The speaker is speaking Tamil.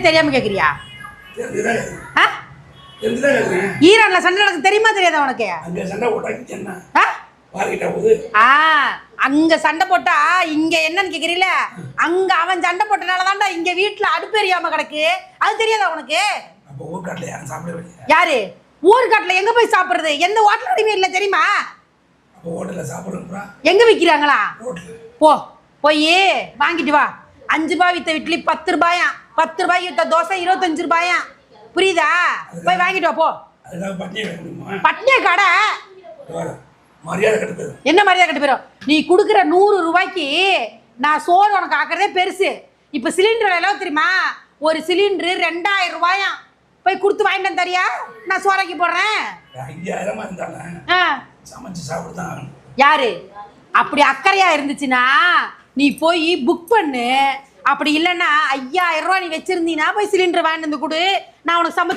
தெரியாம கேக்குறியா? ஈரான்ல சண்டை நடக்கு தெரியுமா தெரியாதா உனக்கு? அங்க சண்டை போட்டா இங்க என்னன்னு கேக்குறீல? அங்க அவன் சண்டை போட்டனாலதான்டா இங்க வீட்டுல அடுப்பு எரியாம கிடக்கு. அது தெரியாதா உனக்கு? யாரு ஊர்காட்டுல எங்க போய் சாப்பிடுறது? எந்த ஹோட்டலுமே இல்ல தெரியுமா? எங்க விக்கிறாங்களா? போ போய் வாங்கிட்டு வா. 5 ரூபாய் வித்த இட்லி 10 ரூபாயா, 10 ரூபாய்க்கு வித்த தோசை 25 ரூபாயா. புரியுதா? போய் வாங்கிட்டு வா போ. பட்னிய கடை என்ன மரியாதை கட்டு போயிடும்? நீ கொடுக்குற 100 ரூபாய்க்கு நான் சோறு உனக்கு ஆக்குறதே பெருசு. இப்ப சிலிண்டர் எல்லாம் தெரியுமா? ஒரு சிலிண்டரு 2000 ரூபாயா. போய் கொடுத்து வாங்கிட்டு தரியா? நான் சோறாக்கி போடுறேன். யாரு அப்படி அக்கறையா இருந்துச்சுன்னா நீ போய் புக் பண்ணு. அப்படி இல்லைன்னா 5000 ரூபாய் நீ வச்சிருந்தீங்கன்னா போய் சிலிண்டர் வாங்கிட்டு வந்து கொடு. நான் உனக்கு சமைச்சு